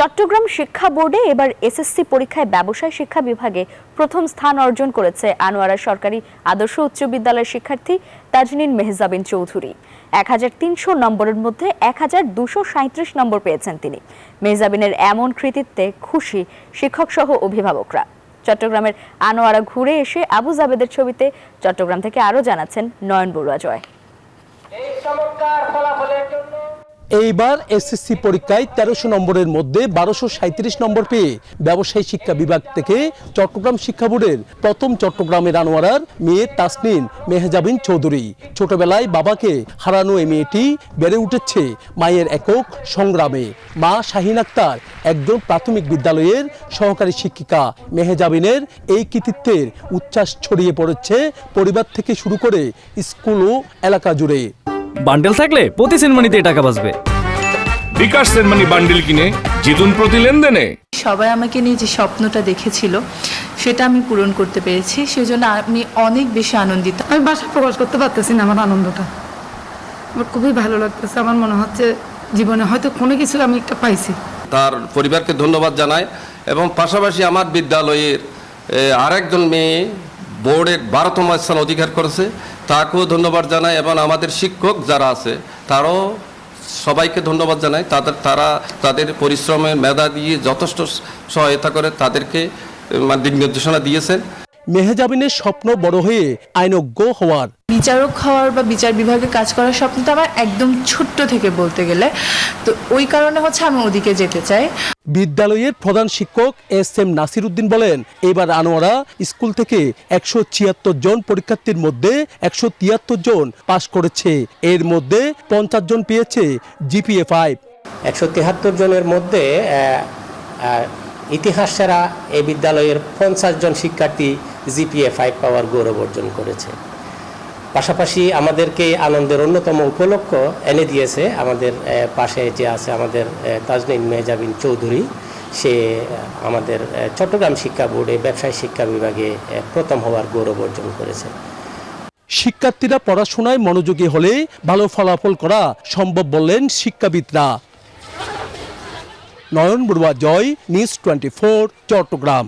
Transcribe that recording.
চট্টগ্রাম শিক্ষা বোর্ডে এবার এসএসসি পরীক্ষায় ব্যবসায় শিক্ষা বিভাগে প্রথম স্থান অর্জন করেছে আনোয়ারা সরকারি আদর্শ উচ্চ বিদ্যালয়ের শিক্ষার্থী তাজনিন মেহজাবিন চৌধুরী। ১৩০০ নম্বরের মধ্যে ১২৩৭ নম্বর পেয়েছেন তিনি। মেহজাবিনের এমন কৃতিত্বে খুশি শিক্ষক সহ অভিভাবকরা। চট্টগ্রামের আনোয়ারা ঘুরে এসে আবু জাবেদের ছবিতে চট্টগ্রাম থেকে আরো জানাচ্ছেন নয়ন বড়ুয়া জয়। এইবার এসএসসি পরীক্ষায় ১৩০০ নম্বরের মধ্যে ১২৩৭ নম্বর পেয়ে ব্যবসায়ী শিক্ষা বিভাগ থেকে চট্টগ্রাম শিক্ষা বোর্ডের প্রথম চট্টগ্রামের আনোয়ারার মেয়ে তাসনিন মেহজাবিন চৌধুরী। ছোটবেলায় বাবাকে হারানো এই মেয়েটি বেড়ে উঠেছে মায়ের একক সংগ্রামে। মা শাহিন আক্তার একজন প্রাথমিক বিদ্যালয়ের সহকারী শিক্ষিকা। মেহজাবিনের এই কৃতিত্বের উচ্ছ্বাস ছড়িয়ে পড়েছে পরিবার থেকে শুরু করে স্কুল ও এলাকা জুড়ে। বান্ডেল থাকলে প্রতি সেনমানিতে টাকা বাঁচবে। বিকাশ সেনমানি বান্ডেল কিনে জিতুন প্রতি লেনদেনে। সবাই আমাকে নিয়ে যে স্বপ্নটা দেখেছিল সেটা আমি পূরণ করতে পেরেছি, সেজন্য আমি অনেক বেশি আনন্দিত। আমি ভাষায় প্রকাশ করতে পারতেছি না আমার আনন্দটা। আমার খুবই ভালো লাগতেছে। আমার মনে হচ্ছে জীবনে হয়তো কোনো কিছু আমি একটা পাইছি। তার পরিবারকে ধন্যবাদ জানাই এবং পাশাপাশি আমার বিদ্যালয়ের আরেকজন মেয়ে বোর্ডের 12তম স্থান অধিকার করেছে, তাকেও ধন্যবাদ জানাই এবং আমাদের শিক্ষক যারা আছে তারাও সবাইকে ধন্যবাদ জানাই। তারা তাদের পরিশ্রমের মেধা দিয়ে যথেষ্ট সহায়তা করে তাদেরকে দিক নির্দেশনা দিয়েছেন। মেহজাবিনের স্বপ্ন বড় হয়ে আইনজ্ঞ হওয়ার, বিচারক হওয়ার বা বিচার বিভাগে কাজ করার স্বপ্নটা আমার একদম ছোট্ট থেকে বলতে গেলে, তো ওই কারণে হচ্ছে আমি ওদিকে যেতে চাই। বিদ্যালয়ের প্রধান শিক্ষক এস.এম. নাসির উদ্দিন বলেন, এবার আনোয়ারা স্কুল থেকে ১৭৬ জন পরীক্ষার্থীর মধ্যে ১৭৩ জন পাশ করেছে। এর মধ্যে ৫০ জন পেয়েছে জিপিএ 5। ১৭৩ জনের মধ্যে ইতিহাস সেরা এই বিদ্যালয়ের ৫০ জন শিক্ষার্থী জিপিএ 5 পাওয়ার গৌরব অর্জন করেছে। পাশাপাশি আমাদেরকে আনন্দের অন্যতম উপলক্ষ এনে দিয়েছে আমাদের পাশে যে আছে আমাদের তাজনিন মেহজাবিন চৌধুরী। সে আমাদের চট্টগ্রাম শিক্ষা বোর্ডে ব্যবসায় শিক্ষা বিভাগে প্রথম হওয়ার গৌরব অর্জন করেছে। শিক্ষার্থীরা পড়াশোনায় মনোযোগী হলে ভালো ফলাফল করা সম্ভব বললেন শিক্ষাবিদরা। নয়ন বড়ুয়া জয়, নিউজ 24, চট্টগ্রাম।